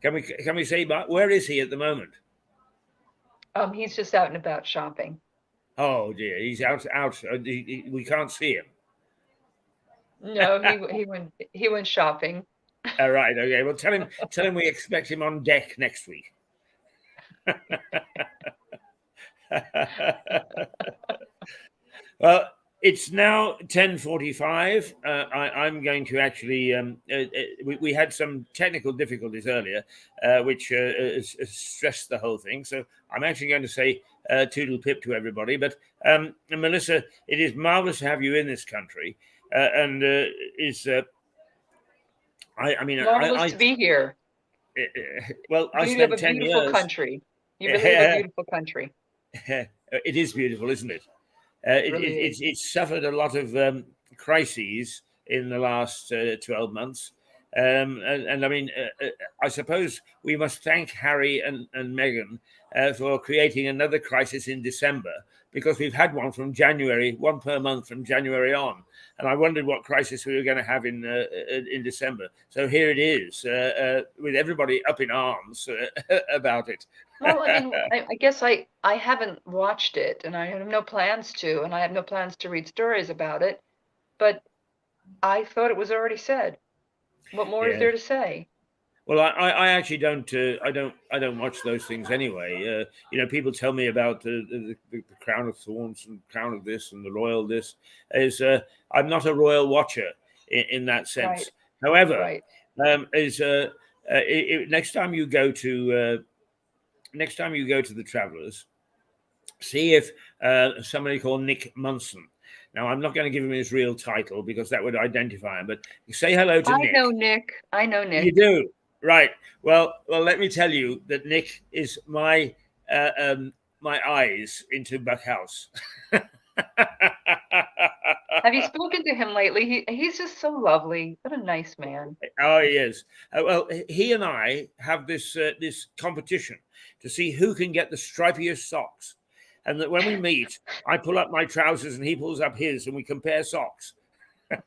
Can we say where is he at the moment? He's just out and about shopping. Oh dear, he's out. We can't see him. No, he went shopping. All right. Okay. Well, tell him we expect him on deck next week. Well, it's now 10:45. I'm going to actually. We had some technical difficulties earlier, which stressed the whole thing. So I'm actually going to say toodle pip to everybody. But Melissa, it is marvelous to have you in this country, and is. Marvelous to be here. Well, I spent 10 years. Beautiful country. You really have a beautiful country. It is beautiful, isn't it? It's suffered a lot of crises in the last 12 months. And I mean, I suppose we must thank Harry and Meghan for creating another crisis in December, because we've had one from January, one per month from January on. And I wondered what crisis we were going to have in December. So here it is, with everybody up in arms about it. Well, I mean, I guess I haven't watched it, and I have no plans to, and I have no plans to read stories about it. But I thought it was already said. What more is there to say? Well, I actually don't. I don't watch those things anyway. People tell me about the Crown of Thorns and Crown of this and the Royal this. I'm not a royal watcher in that sense. Right. However, next time you go to the Travellers, see if somebody called Nick Munson. Now, I'm not going to give him his real title because that would identify him, but say hello to Nick. I know Nick. You do? Right. Well, let me tell you that Nick is my eyes into Buck House. Have you spoken to him lately? He's just so lovely. What a nice man. Oh, he is. Well, he and I have this competition to see who can get the stripiest socks. And that when we meet, I pull up my trousers and he pulls up his, and we compare socks. But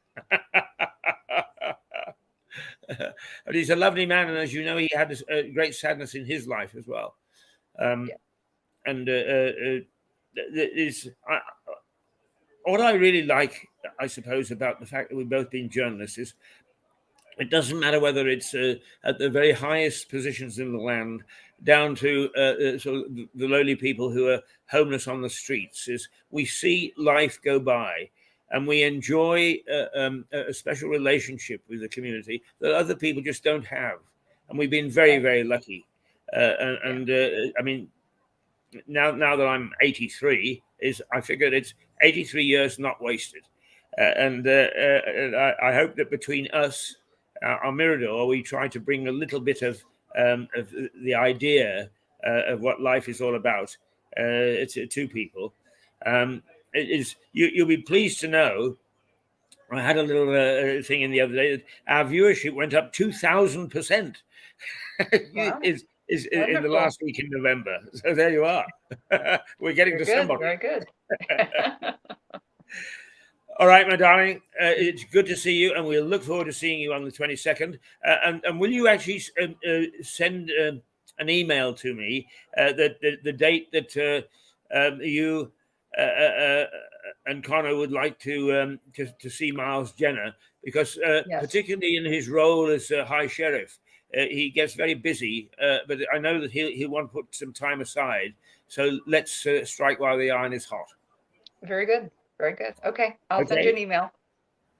he's a lovely man, and as you know, he had a great sadness in his life as well. And what I really like, I suppose, about the fact that we've both been journalists is it doesn't matter whether it's at the very highest positions in the land down to sort of the lowly people who are homeless on the streets. Is we see life go by and we enjoy a special relationship with the community that other people just don't have. And we've been very, very lucky. I mean, now that I'm 83, I figured it's 83 years not wasted. And I hope that between us, our Mirador, we try to bring a little bit of the idea of what life is all about to people. You'll be pleased to know, I had a little thing in the other day that our viewership went up 2,000%. Wow. is in the last week in November. So there you are. We're getting to somebody. Very good. All right, my darling. It's good to see you, and we'll look forward to seeing you on the 22nd. And will you actually send an email to me the date that you and Connor would like to see Miles Jenner, because yes. particularly in his role as High Sheriff, he gets very busy. But I know that he'll want to put some time aside. So let's strike while the iron is hot. Very good. Very good. Okay. I'll send you an email.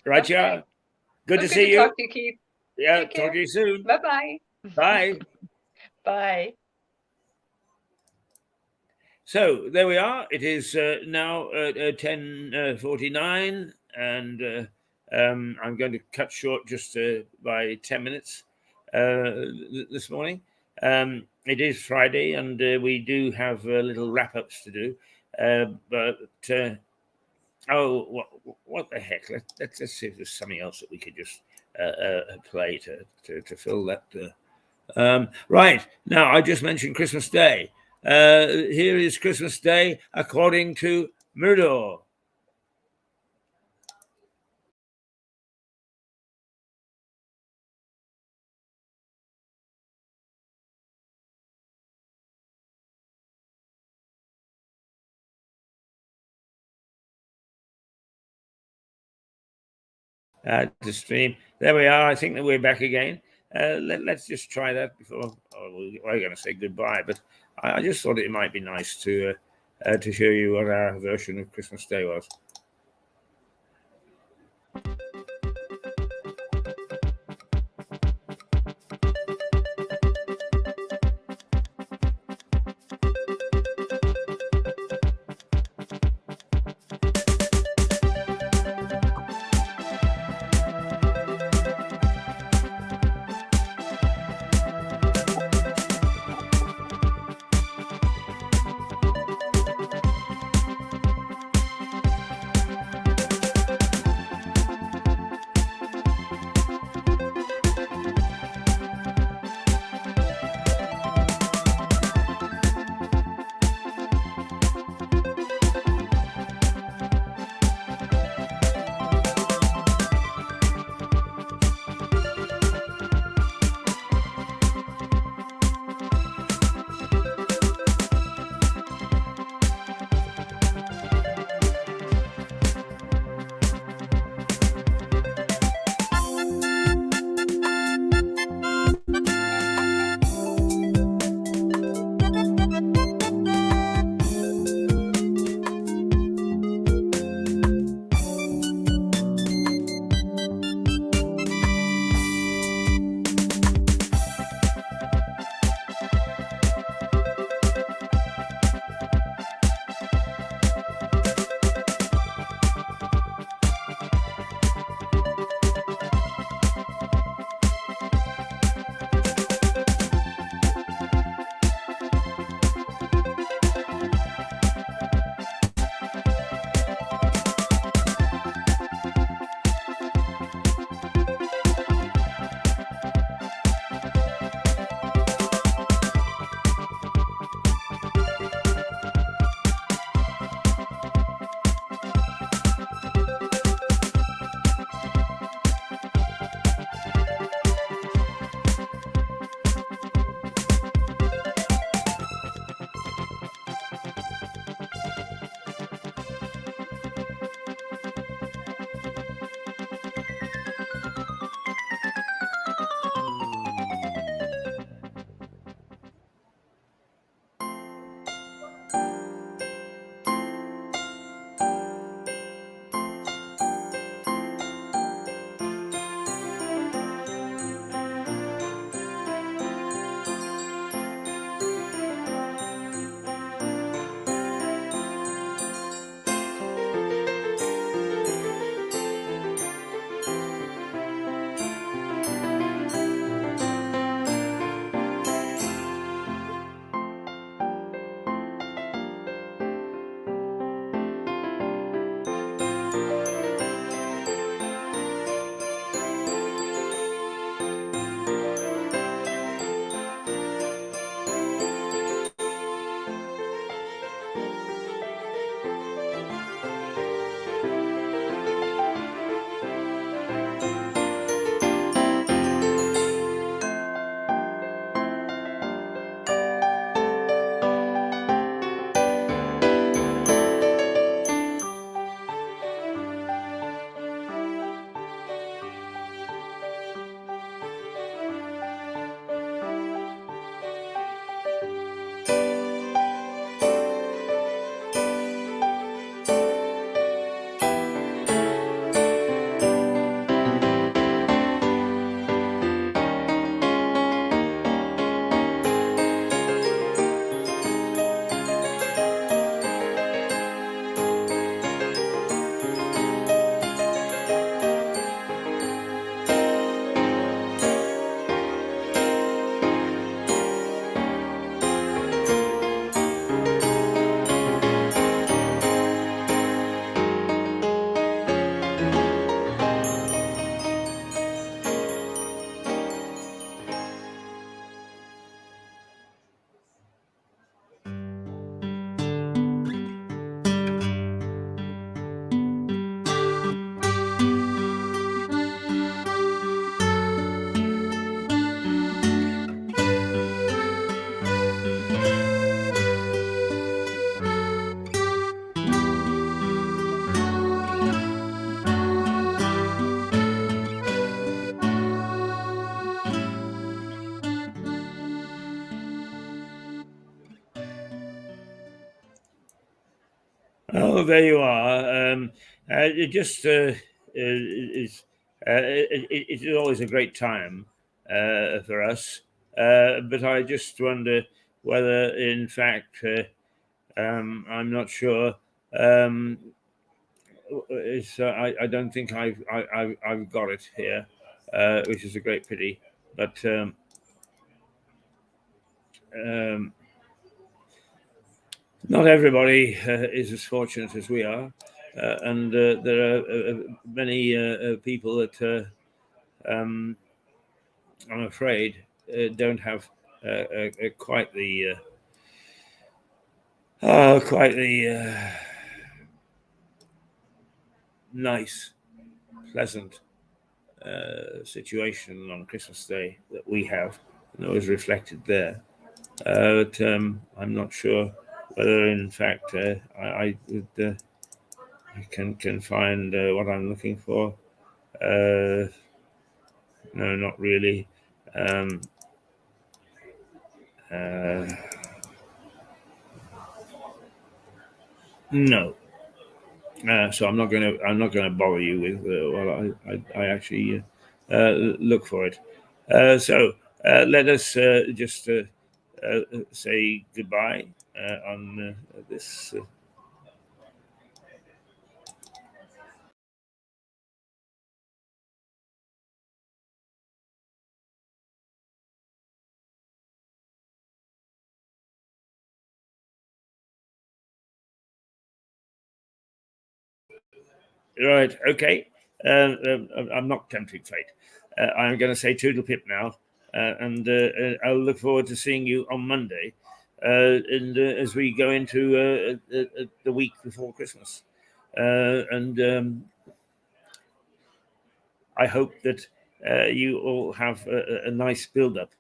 Right, okay. Yeah. Good to to see you. Talk to you, Keith. Yeah. Talk to you soon. Bye-bye. Bye. Bye. So there we are. It is now 10:49, and I'm going to cut short just by 10 minutes this morning. It is Friday, and we do have little wrap-ups to do. But what the heck? Let's see if there's something else that we could just play to fill that. Right now, I just mentioned Christmas Day. Here is Christmas Day according to Mirador. To stream. There we are. I think that we're back again. Let's just try that before we're going to say goodbye. But I just thought it might be nice to show you what our version of Christmas Day was. Oh, there you are. It just is. It is always a great time for us, but I just wonder whether, in fact, I'm not sure. I don't think I've got it here, which is a great pity. But um, not everybody is as fortunate as we are, and there are many people that I'm afraid don't have quite the nice, pleasant situation on Christmas Day that we have, and that was reflected there. But I'm not sure whether, in fact, I would can find what I'm looking for. No, not really. Um, uh, no. So I'm not gonna bother you with well I actually look for it. So let us just say goodbye on this. Right. Okay. I'm not tempting fate. I'm going to say toodle pip now, and I'll look forward to seeing you on Monday, and as we go into the week before Christmas, and I hope that you all have a nice build-up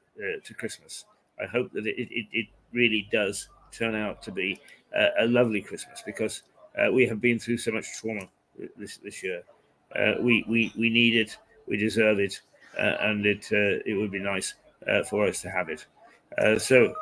to Christmas. I hope that it really does turn out to be a lovely Christmas, because we have been through so much trauma this year. We need it, we deserve it, and it would be nice for us to have it. So.